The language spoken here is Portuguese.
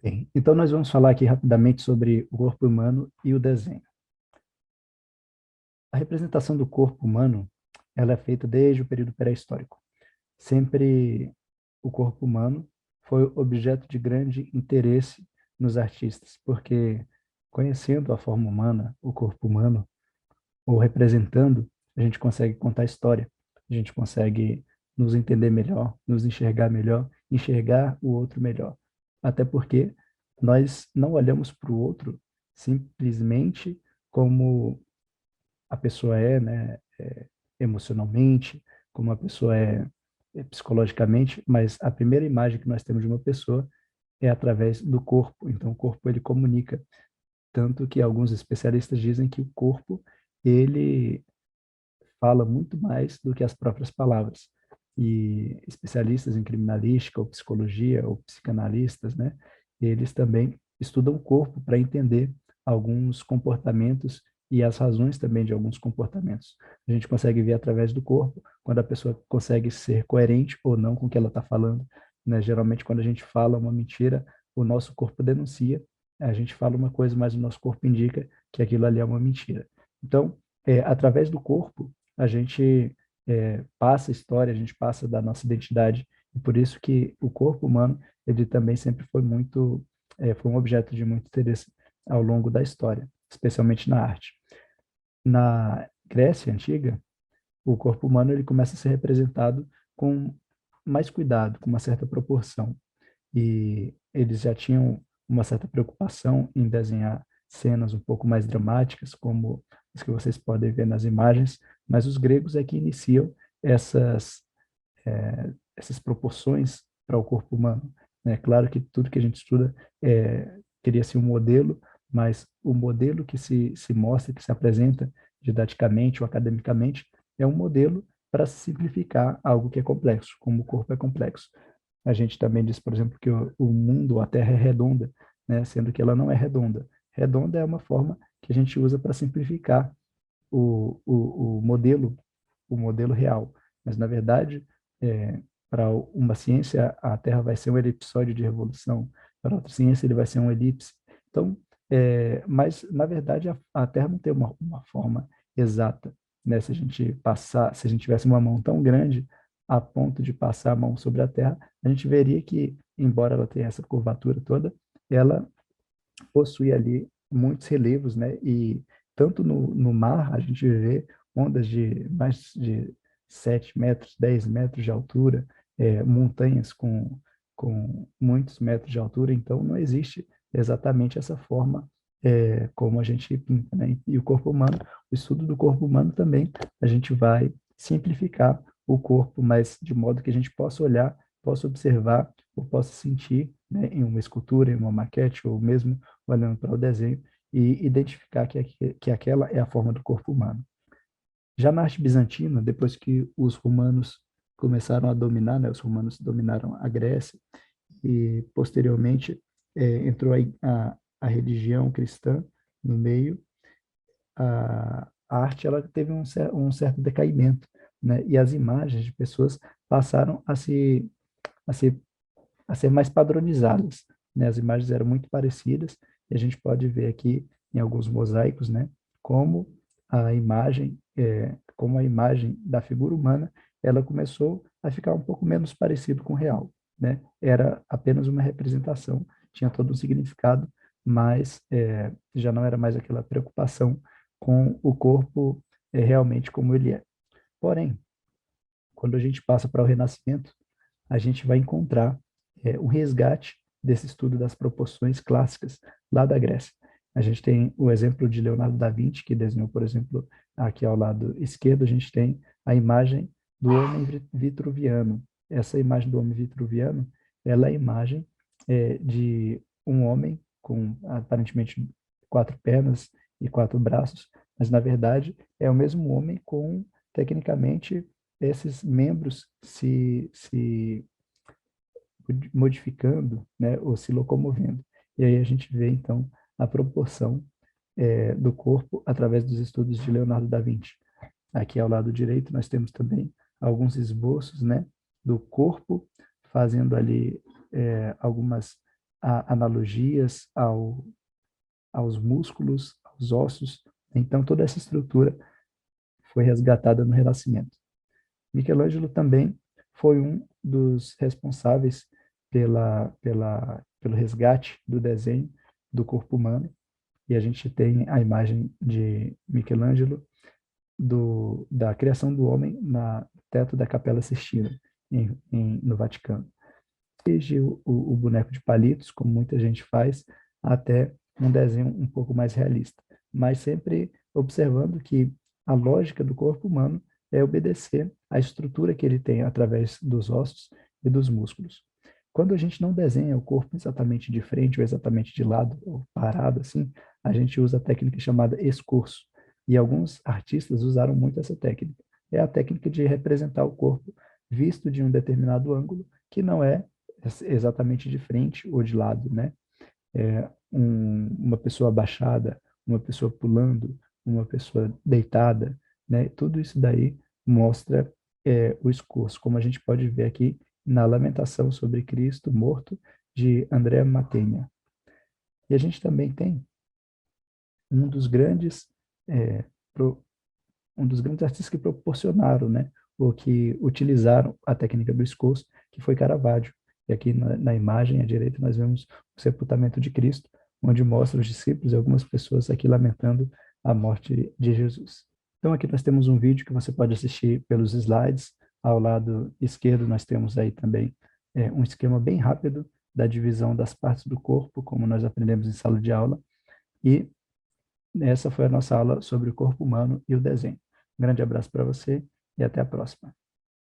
Bem, então nós vamos falar aqui rapidamente sobre o corpo humano e o desenho. A representação do corpo humano, ela é feita desde o período pré-histórico. Sempre o corpo humano foi objeto de grande interesse nos artistas, porque conhecendo a forma humana, o corpo humano, ou representando, a gente consegue contar história, a gente consegue nos entender melhor, nos enxergar melhor, enxergar o outro melhor. Até porque nós não olhamos para o outro simplesmente como a pessoa é, né, emocionalmente, como a pessoa é psicologicamente, mas a primeira imagem que nós temos de uma pessoa é através do corpo. Então, o corpo ele comunica, tanto que alguns especialistas dizem que o corpo ele fala muito mais do que as próprias palavras. E especialistas em criminalística ou psicologia ou psicanalistas, né, eles também estudam o corpo para entender alguns comportamentos e as razões também de alguns comportamentos. A gente consegue ver através do corpo quando a pessoa consegue ser coerente ou não com o que ela está falando, né? Geralmente, quando a gente fala uma mentira, o nosso corpo denuncia, a gente fala uma coisa, mas o nosso corpo indica que aquilo ali é uma mentira. Então, através do corpo, a gente passa a história, a gente passa da nossa identidade, e por isso que o corpo humano, ele também sempre foi foi um objeto de muito interesse ao longo da história, especialmente na arte. Na Grécia Antiga, o corpo humano ele começa a ser representado com mais cuidado, com uma certa proporção, e eles já tinham uma certa preocupação em desenhar cenas um pouco mais dramáticas, como as que vocês podem ver nas imagens, mas os gregos é que iniciam essas, essas proporções para o corpo humano. É claro que tudo que a gente estuda cria-se um modelo, mas o modelo que se mostra, que se apresenta didaticamente ou academicamente, é um modelo para simplificar algo que é complexo, como o corpo é complexo. A gente também diz, por exemplo, que o mundo, a Terra é redonda, né? Sendo que ela não é redonda. Redonda é uma forma que a gente usa para simplificar o modelo real. Mas, na verdade, para uma ciência, a Terra vai ser um elipsoide de revolução, para outra ciência, ele vai ser um elipse. Então, mas, na verdade, a Terra não tem uma forma exata, né? Se a gente passar, se a gente tivesse uma mão tão grande a ponto de passar a mão sobre a Terra, a gente veria que, embora ela tenha essa curvatura toda, ela possui ali muitos relevos, né? E tanto no mar a gente vê ondas de mais de 7 metros, 10 metros de altura, montanhas com muitos metros de altura, então não existe exatamente essa forma como a gente pinta, né? E o corpo humano, o estudo do corpo humano também, a gente vai simplificar o corpo, mas de modo que a gente possa olhar, possa observar ou possa sentir, né, em uma escultura, em uma maquete ou mesmo olhando para o desenho e identificar que aquela é a forma do corpo humano. Já na arte bizantina, depois que os romanos começaram a dominar, né, os romanos dominaram a Grécia e posteriormente entrou a religião cristã no meio, a arte ela teve um certo decaimento, né, e as imagens de pessoas passaram a ser a ser mais padronizadas, né? As imagens eram muito parecidas e a gente pode ver aqui em alguns mosaicos, né, como a imagem da figura humana, ela começou a ficar um pouco menos parecido com o real, né? Era apenas uma representação, tinha todo um significado, mas já não era mais aquela preocupação com o corpo realmente como ele é. Porém, quando a gente passa para o Renascimento, a gente vai encontrar um resgate desse estudo das proporções clássicas lá da Grécia. A gente tem o exemplo de Leonardo da Vinci, que desenhou, por exemplo, aqui ao lado esquerdo, a gente tem a imagem do homem vitruviano. Essa imagem do homem vitruviano, ela é a imagem de um homem com aparentemente 4 pernas e 4 braços, mas na verdade é o mesmo homem com, tecnicamente, esses membros se modificando, né, ou se locomovendo. E aí a gente vê, então, a proporção do corpo através dos estudos de Leonardo da Vinci. Aqui ao lado direito nós temos também alguns esboços, né, do corpo, fazendo ali algumas analogias aos músculos, aos ossos. Então, toda essa estrutura foi resgatada no Renascimento. Michelangelo também foi um dos responsáveis pelo resgate do desenho do corpo humano, e a gente tem a imagem de Michelangelo da criação do homem no teto da Capela Sistina, no Vaticano. Desde o boneco de palitos, como muita gente faz, até um desenho um pouco mais realista, mas sempre observando que a lógica do corpo humano é obedecer à estrutura que ele tem através dos ossos e dos músculos. Quando a gente não desenha o corpo exatamente de frente ou exatamente de lado ou parado assim, a gente usa a técnica chamada escorço. E alguns artistas usaram muito essa técnica. É a técnica de representar o corpo visto de um determinado ângulo, que não é exatamente de frente ou de lado, né? Uma pessoa abaixada, uma pessoa pulando, uma pessoa deitada, né? Tudo isso daí mostra o escorço, como a gente pode ver aqui na Lamentação sobre Cristo morto, de André Mantegna. E a gente também tem um dos grandes, é, pro, um dos grandes artistas que proporcionaram, né, ou que utilizaram a técnica do escorço, que foi Caravaggio. E aqui na imagem à direita nós vemos o sepultamento de Cristo, onde mostra os discípulos e algumas pessoas aqui lamentando a morte de Jesus. Então aqui nós temos um vídeo que você pode assistir pelos slides. Ao lado esquerdo nós temos aí também um esquema bem rápido da divisão das partes do corpo, como nós aprendemos em sala de aula. E essa foi a nossa aula sobre o corpo humano e o desenho. Um grande abraço para você e até a próxima.